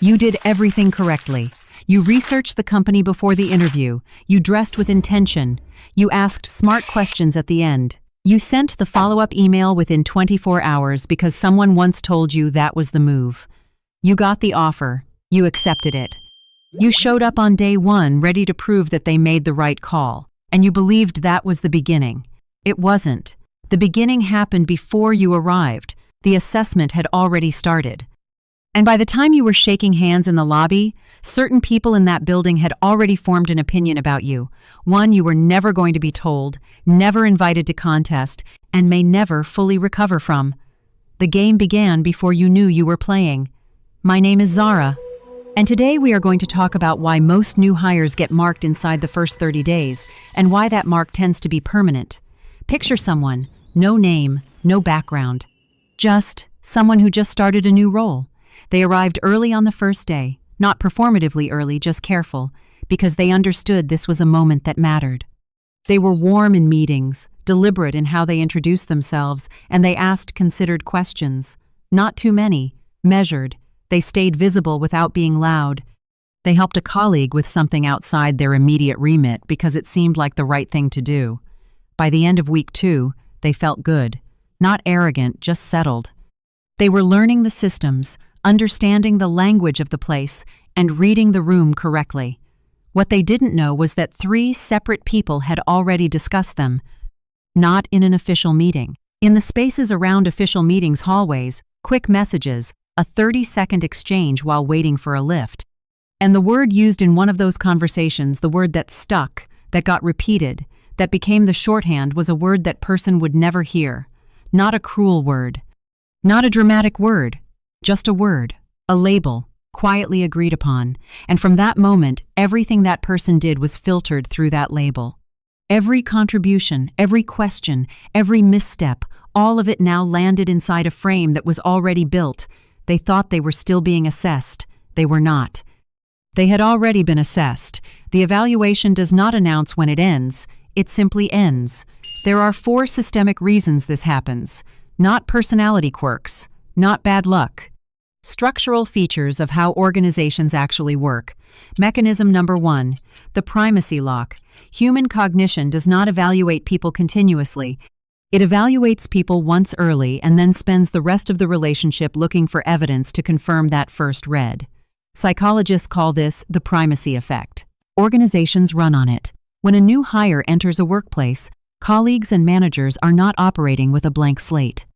You did everything correctly. You researched the company before the interview. You dressed with intention. You asked smart questions at the end. You sent the follow-up email within 24 hours because someone once told you that was the move. You got the offer. You accepted it. You showed up on day one ready to prove that they made the right call, and you believed that was the beginning. It wasn't. The beginning happened before you arrived. The assessment had already started. And by the time you were shaking hands in the lobby, certain people in that building had already formed an opinion about you, one you were never going to be told, never invited to contest, and may never fully recover from. The game began before you knew you were playing. My name is Zara, and today we are going to talk about why most new hires get marked inside the first 30 days, and why that mark tends to be permanent. Picture someone, no name, no background, just someone who just started a new role. They arrived early on the first day, not performatively early, just careful, because they understood this was a moment that mattered. They were warm in meetings, deliberate in how they introduced themselves, and they asked considered questions. Not too many, measured. They stayed visible without being loud. They helped a colleague with something outside their immediate remit because it seemed like the right thing to do. By the end of week 2, they felt good. Not arrogant, just settled. They were learning the systems, understanding the language of the place, and reading the room correctly. What they didn't know was that 3 separate people had already discussed them. Not in an official meeting. In the spaces around official meetings' hallways, quick messages, a 30-second exchange while waiting for a lift. And the word used in one of those conversations, the word that stuck, that got repeated, that became the shorthand, was a word that person would never hear. Not a cruel word. Not a dramatic word. Just a word, a label, quietly agreed upon, and from that moment, everything that person did was filtered through that label. Every contribution, every question, every misstep, all of it now landed inside a frame that was already built. They thought they were still being assessed. They were not. They had already been assessed. The evaluation does not announce when it ends. It simply ends. There are 4 systemic reasons this happens. Not personality quirks. Not bad luck. Structural features of how organizations actually work. Mechanism number 1, the primacy lock. Human cognition does not evaluate people continuously. It evaluates people once early and then spends the rest of the relationship looking for evidence to confirm that first read. Psychologists call this the primacy effect. Organizations run on it. When a new hire enters a workplace, colleagues and managers are not operating with a blank slate.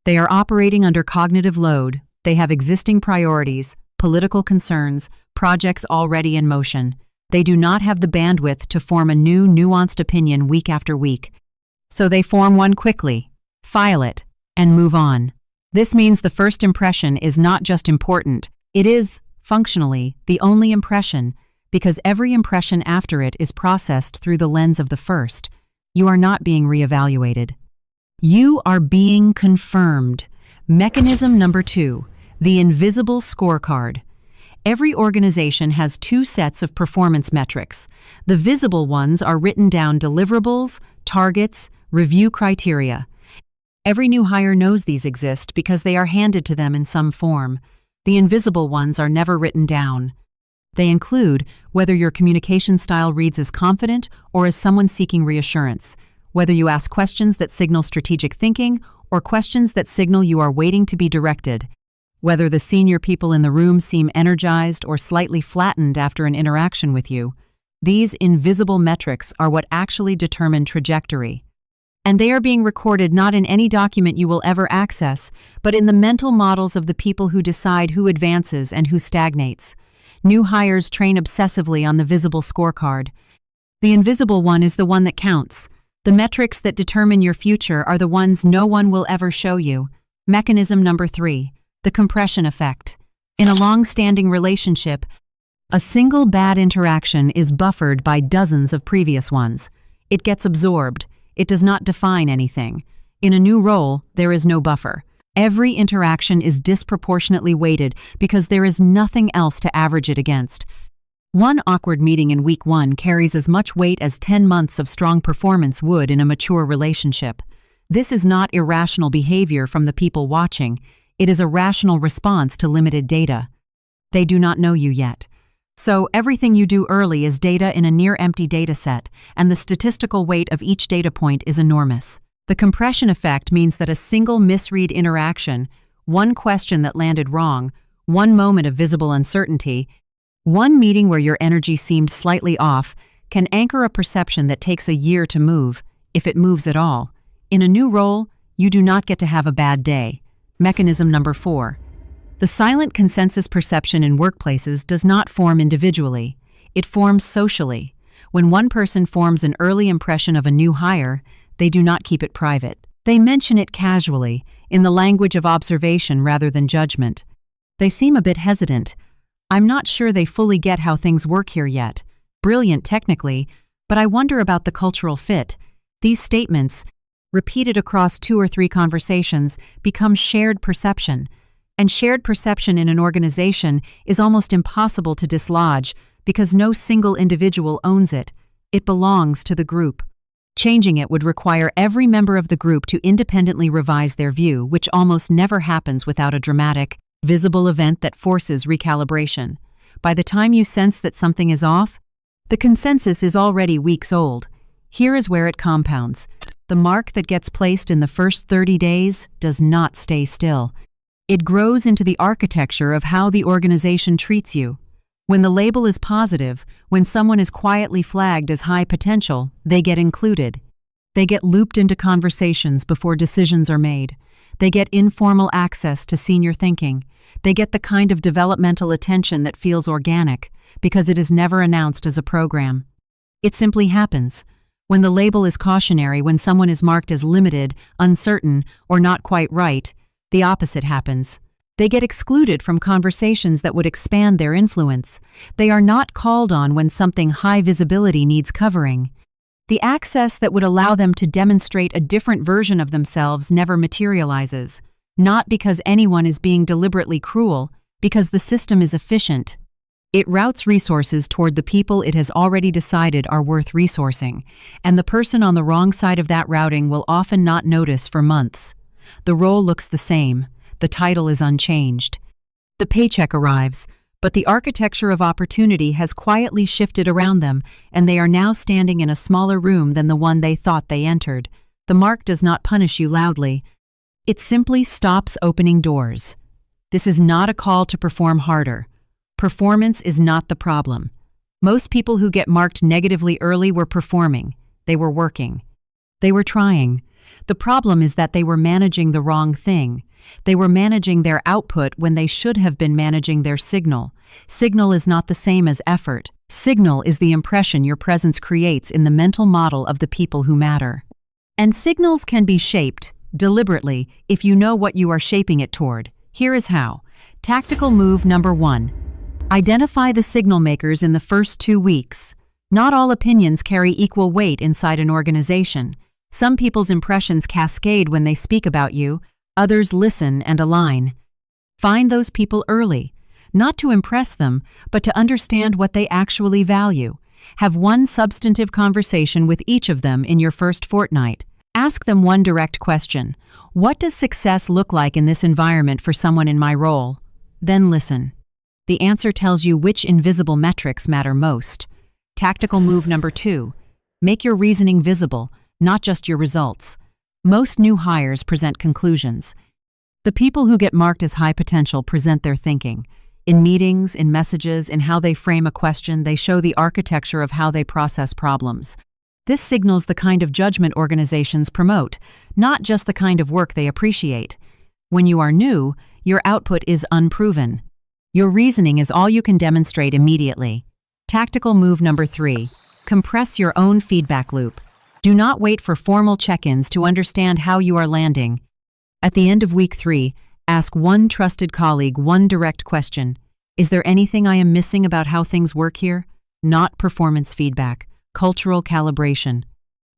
They are operating under cognitive load. They have existing priorities, political concerns, projects already in motion. They do not have the bandwidth to form a new, nuanced opinion week after week. So they form one quickly, file it, and move on. This means the first impression is not just important, it is, functionally, the only impression, because every impression after it is processed through the lens of the first. You are not being reevaluated. You are being confirmed. Mechanism number 2, the invisible scorecard. Every organization has 2 sets of performance metrics. The visible ones are written down deliverables, targets, review criteria. Every new hire knows these exist because they are handed to them in some form. The invisible ones are never written down. They include whether your communication style reads as confident or as someone seeking reassurance, whether you ask questions that signal strategic thinking or questions that signal you are waiting to be directed, whether the senior people in the room seem energized or slightly flattened after an interaction with you. These invisible metrics are what actually determine trajectory. And they are being recorded not in any document you will ever access, but in the mental models of the people who decide who advances and who stagnates. New hires train obsessively on the visible scorecard. The invisible one is the one that counts. The metrics that determine your future are the ones no one will ever show you. Mechanism number 3, the compression effect. In a long-standing relationship, a single bad interaction is buffered by dozens of previous ones. It gets absorbed. It does not define anything. In a new role, there is no buffer. Every interaction is disproportionately weighted because there is nothing else to average it against. One awkward meeting in week 1 carries as much weight as 10 months of strong performance would in a mature relationship. This is not irrational behavior from the people watching. It is a rational response to limited data. They do not know you yet. So everything you do early is data in a near-empty dataset, and the statistical weight of each data point is enormous. The compression effect means that a single misread interaction, one question that landed wrong, one moment of visible uncertainty, one meeting where your energy seemed slightly off, can anchor a perception that takes a year to move, if it moves at all. In a new role, you do not get to have a bad day. Mechanism number 4. The silent consensus perception in workplaces does not form individually. It forms socially. When one person forms an early impression of a new hire, they do not keep it private. They mention it casually, in the language of observation rather than judgment. They seem a bit hesitant. I'm not sure they fully get how things work here yet. Brilliant technically, but I wonder about the cultural fit. These statements, repeated across 2 or 3 conversations, become shared perception. And shared perception in an organization is almost impossible to dislodge because no single individual owns it. It belongs to the group. Changing it would require every member of the group to independently revise their view, which almost never happens without a dramatic, visible event that forces recalibration. By the time you sense that something is off, the consensus is already weeks old. Here is where it compounds. The mark that gets placed in the first 30 days does not stay still. It grows into the architecture of how the organization treats you. When the label is positive, when someone is quietly flagged as high potential, they get included. They get looped into conversations before decisions are made. They get informal access to senior thinking. They get the kind of developmental attention that feels organic, because it is never announced as a program. It simply happens. When the label is cautionary, when someone is marked as limited, uncertain, or not quite right, the opposite happens. They get excluded from conversations that would expand their influence. They are not called on when something high visibility needs covering. The access that would allow them to demonstrate a different version of themselves never materializes, not because anyone is being deliberately cruel, because the system is efficient. It routes resources toward the people it has already decided are worth resourcing, and the person on the wrong side of that routing will often not notice for months. The role looks the same. The title is unchanged. The paycheck arrives, but the architecture of opportunity has quietly shifted around them, and they are now standing in a smaller room than the one they thought they entered. The mark does not punish you loudly. It simply stops opening doors. This is not a call to perform harder. Performance is not the problem. Most people who get marked negatively early were performing. They were working. They were trying. The problem is that they were managing the wrong thing. They were managing their output when they should have been managing their signal. Signal is not the same as effort. Signal is the impression your presence creates in the mental model of the people who matter. And signals can be shaped, deliberately, if you know what you are shaping it toward. Here is how. Tactical move number 1. Identify the signal makers in the first 2 weeks. Not all opinions carry equal weight inside an organization. Some people's impressions cascade when they speak about you, others listen and align. Find those people early, not to impress them, but to understand what they actually value. Have one substantive conversation with each of them in your first fortnight. Ask them one direct question. What does success look like in this environment for someone in my role? Then listen. The answer tells you which invisible metrics matter most. Tactical move number 2. Make your reasoning visible, not just your results. Most new hires present conclusions. The people who get marked as high potential present their thinking. In meetings, in messages, in how they frame a question, they show the architecture of how they process problems. This signals the kind of judgment organizations promote, not just the kind of work they appreciate. When you are new, your output is unproven. Your reasoning is all you can demonstrate immediately. Tactical move number 3. Compress your own feedback loop. Do not wait for formal check-ins to understand how you are landing. At the end of week 3, ask one trusted colleague one direct question. Is there anything I am missing about how things work here? Not performance feedback, cultural calibration.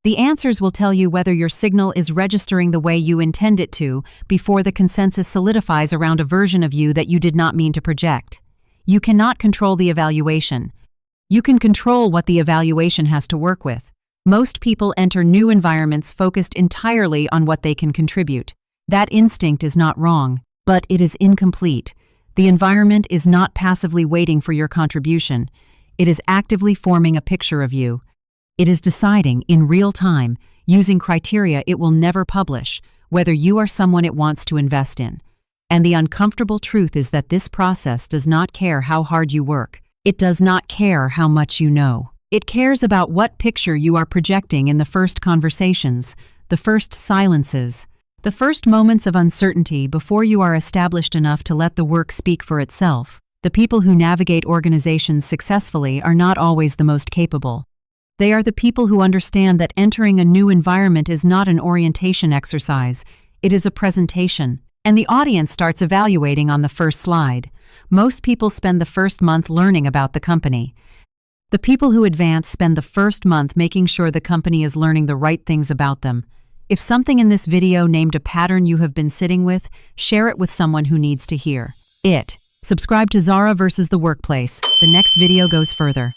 The answers will tell you whether your signal is registering the way you intend it to before the consensus solidifies around a version of you that you did not mean to project. You cannot control the evaluation. You can control what the evaluation has to work with. Most people enter new environments focused entirely on what they can contribute. That instinct is not wrong, but it is incomplete. The environment is not passively waiting for your contribution. It is actively forming a picture of you. It is deciding, in real time, using criteria it will never publish, whether you are someone it wants to invest in. And the uncomfortable truth is that this process does not care how hard you work. It does not care how much you know. It cares about what picture you are projecting in the first conversations, the first silences, the first moments of uncertainty before you are established enough to let the work speak for itself. The people who navigate organizations successfully are not always the most capable. They are the people who understand that entering a new environment is not an orientation exercise, it is a presentation. And the audience starts evaluating on the first slide. Most people spend the first month learning about the company. The people who advance spend the first month making sure the company is learning the right things about them. If something in this video named a pattern you have been sitting with, share it with someone who needs to hear it. Subscribe to Zara versus the Workplace. The next video goes further.